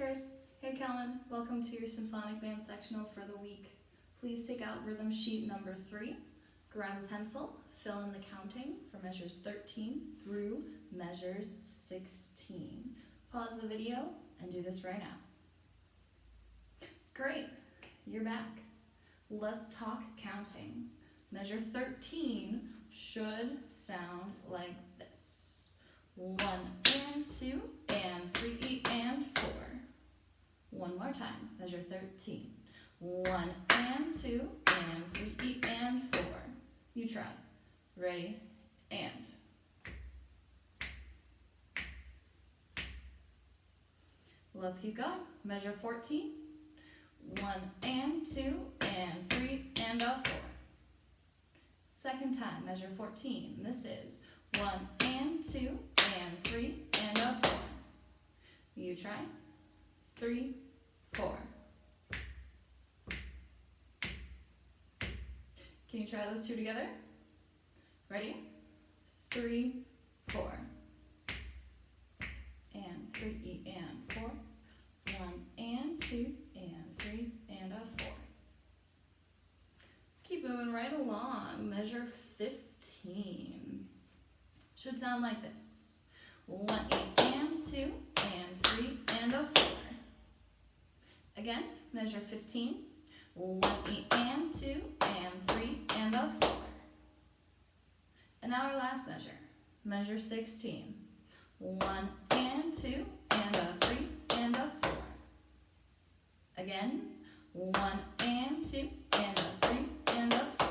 Chris. Hey Kellen. Welcome to your symphonic band sectional for the week. Please take out rhythm sheet number 3, grab a pencil, fill in the counting for measures 13 through measures 16. Pause the video and do this right now. Great, you're back. Let's talk counting. Measure 13 should sound like this. 1 and 2 and 3 and 4. One more time, measure 13. 1 and 2 and 3 and 4. You try. Ready? And. Let's keep going. Measure 14. 1 and 2 and 3 and a 4. Second time, measure 14. This is 1 and 2 and 3 and a 4. You try. 3, 4. Can you try those two together? Ready? 3, 4. And 3 and 4. 1 and 2 and 3 and a 4. Let's keep moving right along. Measure 15. Should sound like this. 1 and 2 and 3 and a 4. Again, measure 15. 1 and 2 and 3 and a 4. And now our last measure. Measure 16. 1 and 2 and a 3 and a 4. Again, 1 and 2 and a 3 and a 4.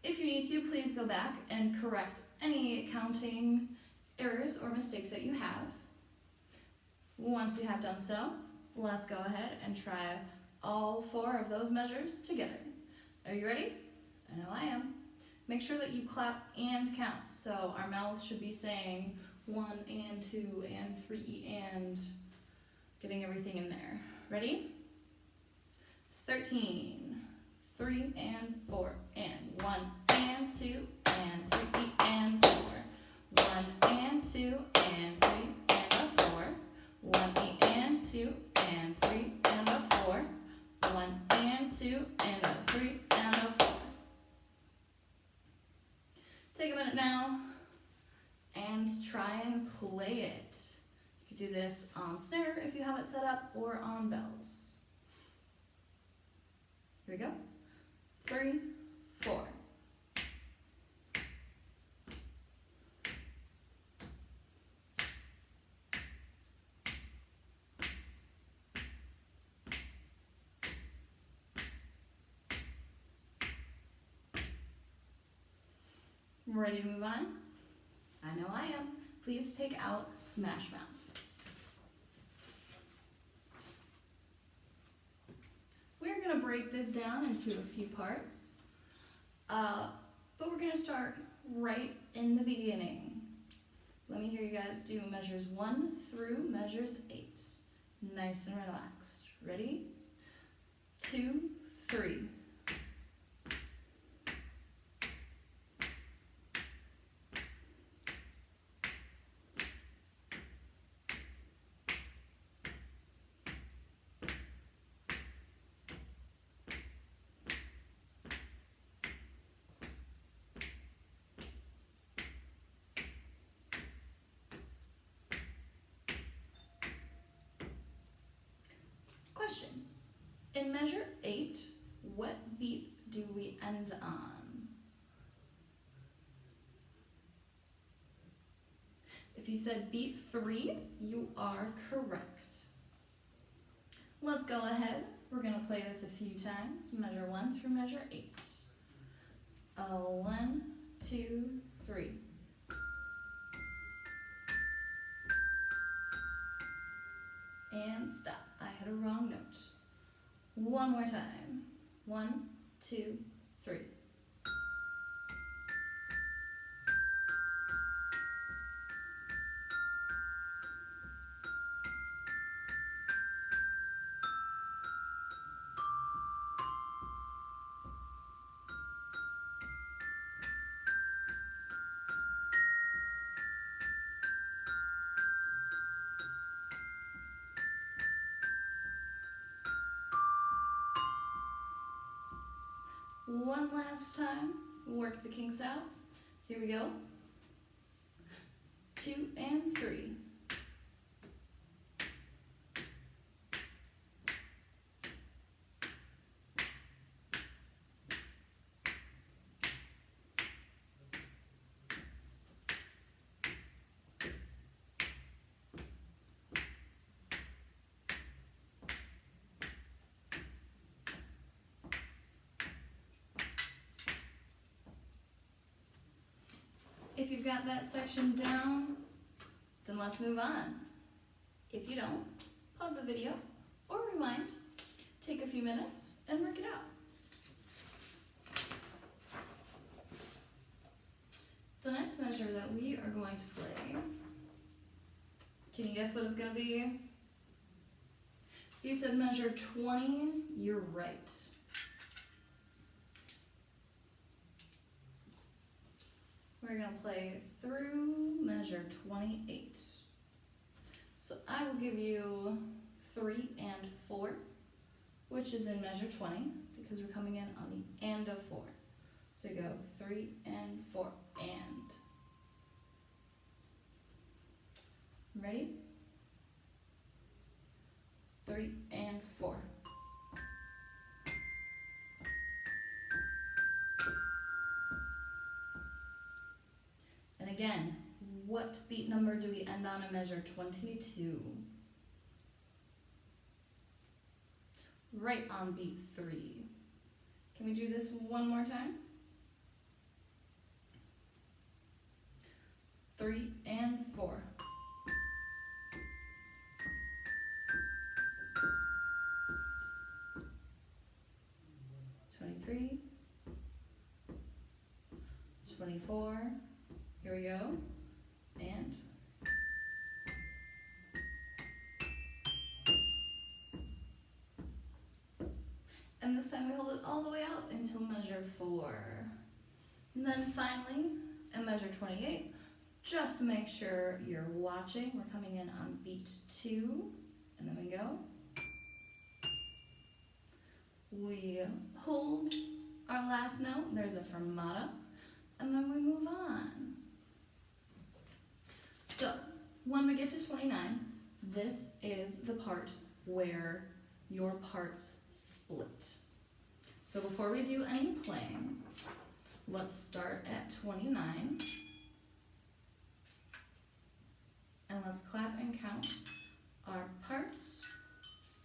If you need to, please go back and correct any counting errors or mistakes that you have. Once you have done so, let's go ahead and try all 4 of those measures together. Are you ready? I know I am. Make sure that you clap and count. So our mouths should be saying 1 and 2 and 3 and getting everything in there. Ready? 13, 3 and 4 and 1 and 2 and 3 and 4. 1 and 2 and 3 and a 4. 1 and 2 and 3 and a 4. 1 and 2 and a 3 and a 4. Take a minute now and try and play it. You could do this on snare if you have it set up, or on bells. Here we go. 3, 4. Ready to move on? I know I am. Please take out Smash Mouth. We're going to break this down into a few parts, but we're going to start right in the beginning. Let me hear you guys do measures 1 through measures 8. Nice and relaxed. Ready? 2, 3. Question. In measure 8, what beat do we end on? If you said beat 3, you are correct. Let's go ahead. We're going to play this a few times. Measure 1 through measure 8. 1, 2, 3. And stop. I hit a wrong note. One more time. 1, 2, 3. One last time, work the kinks out. Here we go. 2 and 3. If you've got that section down, then let's move on. If you don't, pause the video or rewind, take a few minutes and work it out. The next measure that we are going to play, can you guess what it's going to be? If you said measure 20, you're right. We're going to play through measure 28. So I will give you 3 and 4, which is in measure 20, because we're coming in on the and of 4. So you go 3 and 4 and. Ready? 3 and 4. And again, what beat number do we end on in measure 22? Right on beat 3. Can we do this one more time? 3 and 4. Three, 24, here we go, and this time we hold it all the way out until measure 4. And then finally, at measure 28, just to make sure you're watching, we're coming in on beat 2, and then we go. We hold our last note, there's a fermata, and then we move on. So, when we get to 29, this is the part where your parts split. So before we do any playing, let's start at 29, and let's clap and count our parts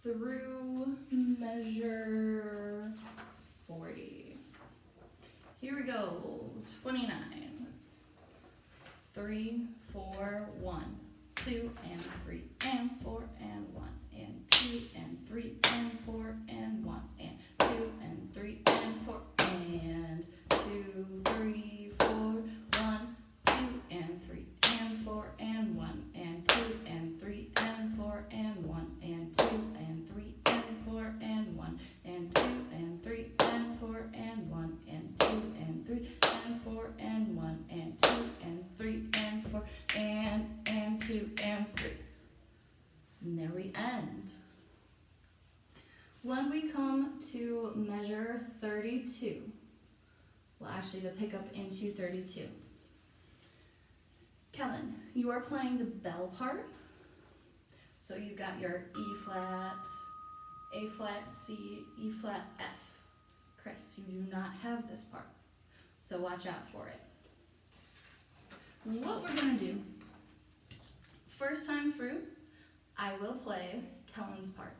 through measure 40. Here we go, 29. 3, 4, 1, 2 and 3 and 4 and 1 and 2 and 3 and 4 and 1 and 2 and 3 and 4 and 2, 3, 4, 1, 2 and 3 and 4 and 1 and 2 and 3 and 4 and 1 and 2 and 3 and 4 and 1 and 2 and 3 and 4 and 1 and 2 and 3 and 4 and 1 and 2 and 3 and 4 and 2 and 3. And there we end. When we come to measure 32, well, actually to pick up into 32. Kellen, you are playing the bell part. So you've got your E flat, A flat, C, E flat, F. Chris, you do not have this part, so watch out for it. What we're gonna do, first time through, I will play Kellen's part.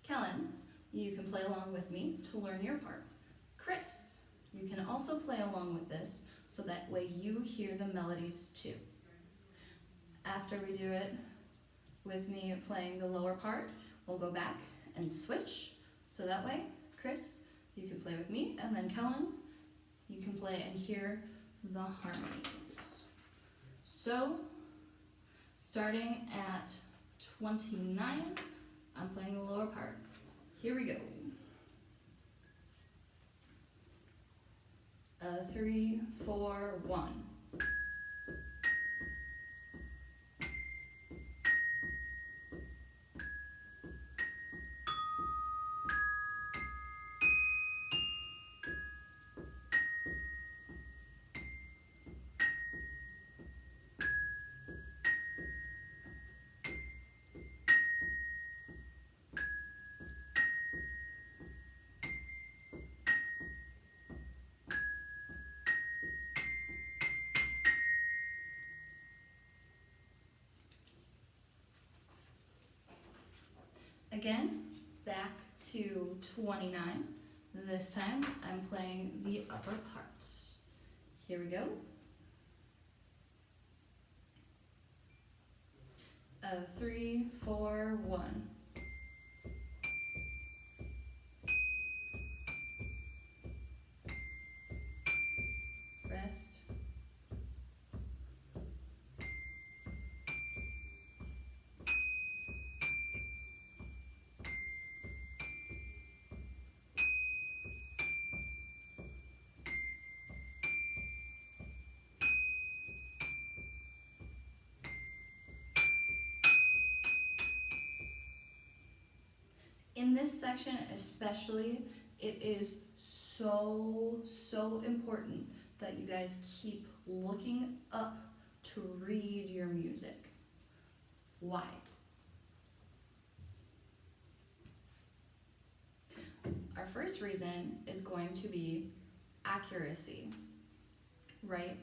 Kellen, you can play along with me to learn your part. Chris, you can also play along with this so that way you hear the melodies too. After we do it with me playing the lower part, we'll go back and switch. So that way, Chris, you can play with me, and then Kellen, you can play and hear the harmonies. So, starting at 29, I'm playing the lower part. Here we go. 3, 4, 1. again, back to 29. This time I'm playing the upper parts. Here we go. 3, 4, 1. Rest. In this section especially, it is so important that you guys keep looking up to read your music. Why? Our first reason is going to be accuracy, right?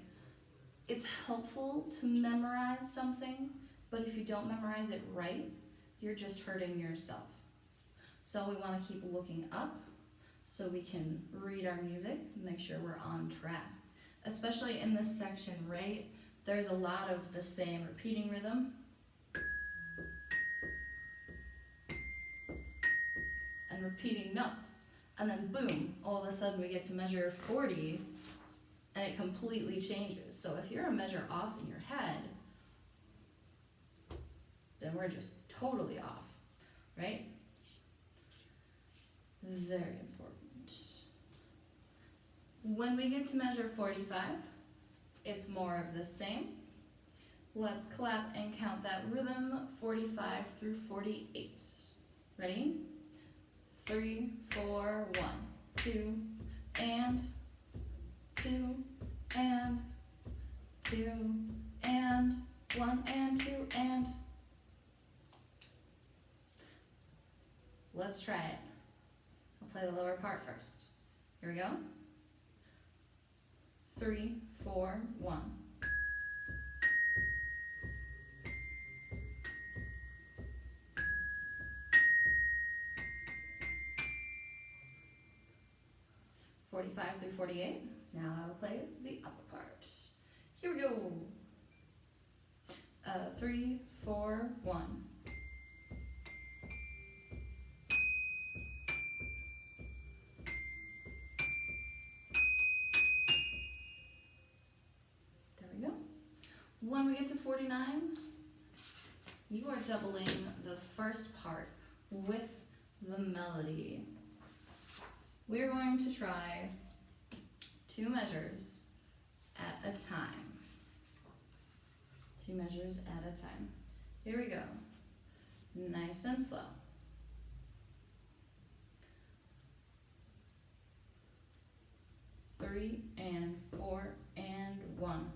It's helpful to memorize something, but if you don't memorize it right, you're just hurting yourself. So we want to keep looking up so we can read our music, make sure we're on track. Especially in this section, right? There's a lot of the same repeating rhythm. And repeating notes. And then boom, all of a sudden we get to measure 40 and it completely changes. So if you're a measure off in your head, then we're just totally off, right? Very important. When we get to measure 45, it's more of the same. Let's clap and count that rhythm, 45 through 48. Ready? 3, 4, 1, 2, and 2, and 2, and 1, and 2, and. Let's try it. I'll play the lower part first. Here we go. 3, 4, 1. "45 through 48. Now I will play the upper part. Here we go. 3, 4, 1. When we get to 49, you are doubling the first part with the melody. We're going to try 2 measures at a time. 2 measures at a time. Here we go. Nice and slow. 3 and 4 and 1.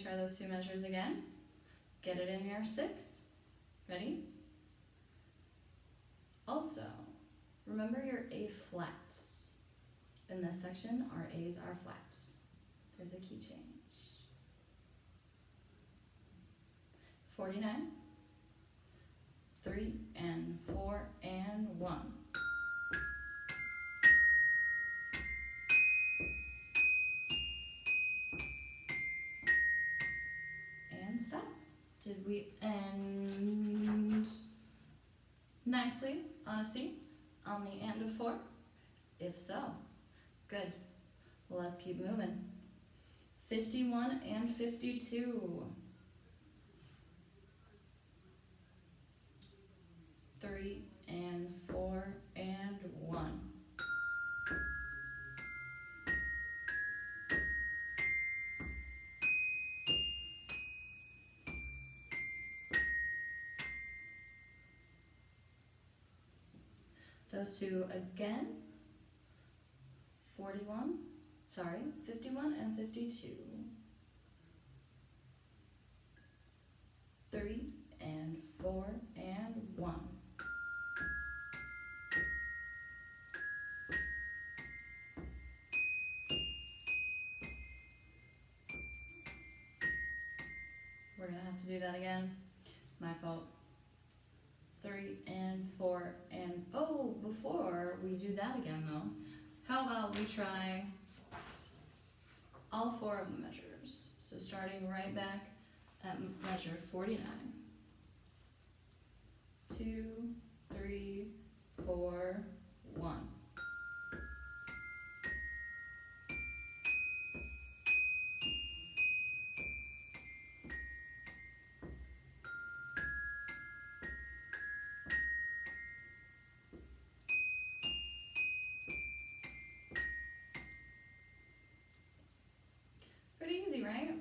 Try those 2 measures again. Get it in your 6. Ready? Also, remember your A flats. In this section, our A's are flats. There's a key change. 49. 3 and 4 and 1. Stop. Did we end nicely on a C on the end of 4? If so, good. Let's keep moving. 51 and 52. 3 and 4 and 1. Those 2 again. 51 and 52. 3 and 4 and 1. have to do that again. My fault. 3 and 4 and, oh, before we do that again though, how about we try all 4 of the measures. So starting right back at measure 49. 2, 3, 4, 1. Pretty easy, right?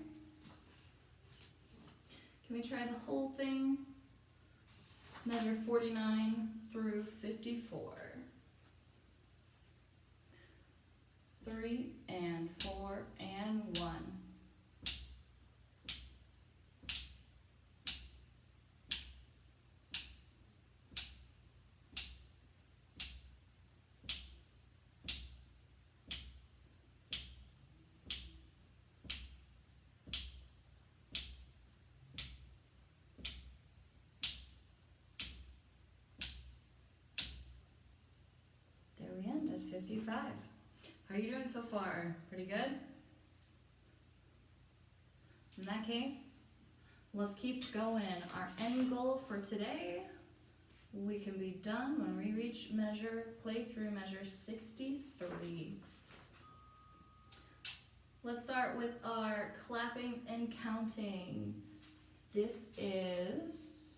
Can we try the whole thing? Measure 49 through 54. 3 and 4 and 1. There we end at 55. How are you doing so far? Pretty good? In that case, let's keep going. Our end goal for today, we can be done when we reach play through measure 63. Let's start with our clapping and counting. This is,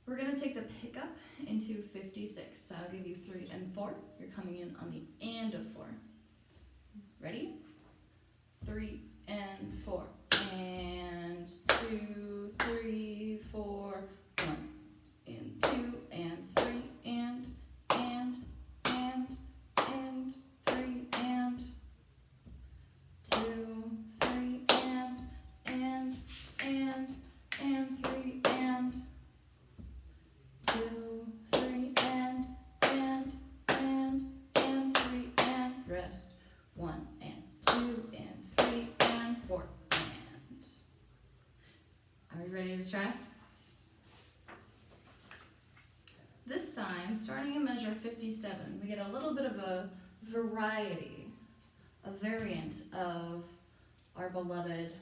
we're gonna take the pickup into 56. So I'll give you 3 and 4. You're coming in on the and of 4. Ready? 3 and 4. And 2, 3, 4, 1. And 2 and 3 and 3 and 2, 3 and 3 and 2, 3 and 3 and rest. 1 and 2 and 3 and 4 and. Are we ready to try? This time, starting in measure 57, we get a little bit of a variety, a variant of our beloved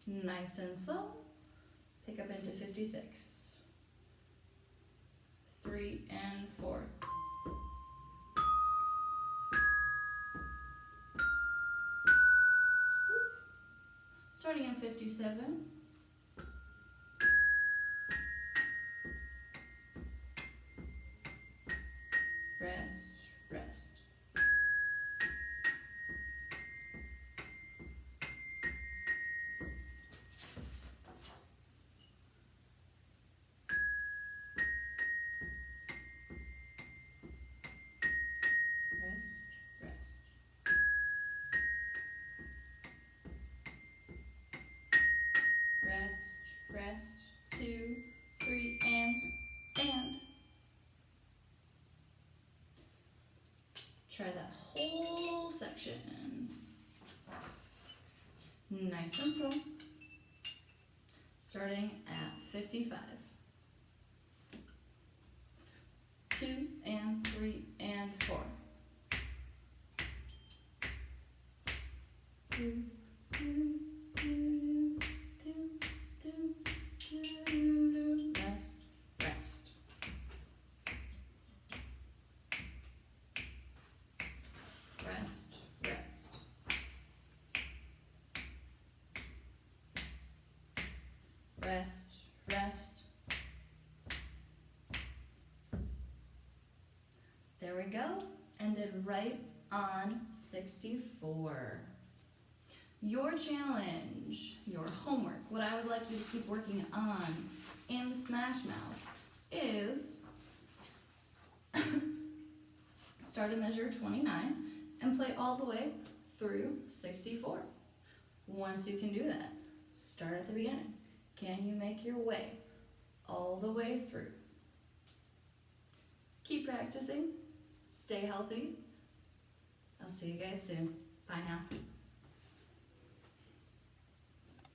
nice and slow. Pick up into 56. 3 and 4. Starting in 57. Rest, rest. Rest, rest. Rest, rest. 2, 3 and. Try that whole section. Nice and slow. Starting at 55. 2 and 3 and 4. 2, 2, 2, 2, 2, 2, 2, rest, rest. Rest, rest. Rest, rest. There we go. Ended right on 64. Your challenge, your homework, what I would like you to keep working on in Smash Mouth is start at measure 29 and play all the way through 64. Once you can do that, start at the beginning. Can you make your way all the way through? Keep practicing. Stay healthy. I'll see you guys soon. Bye now.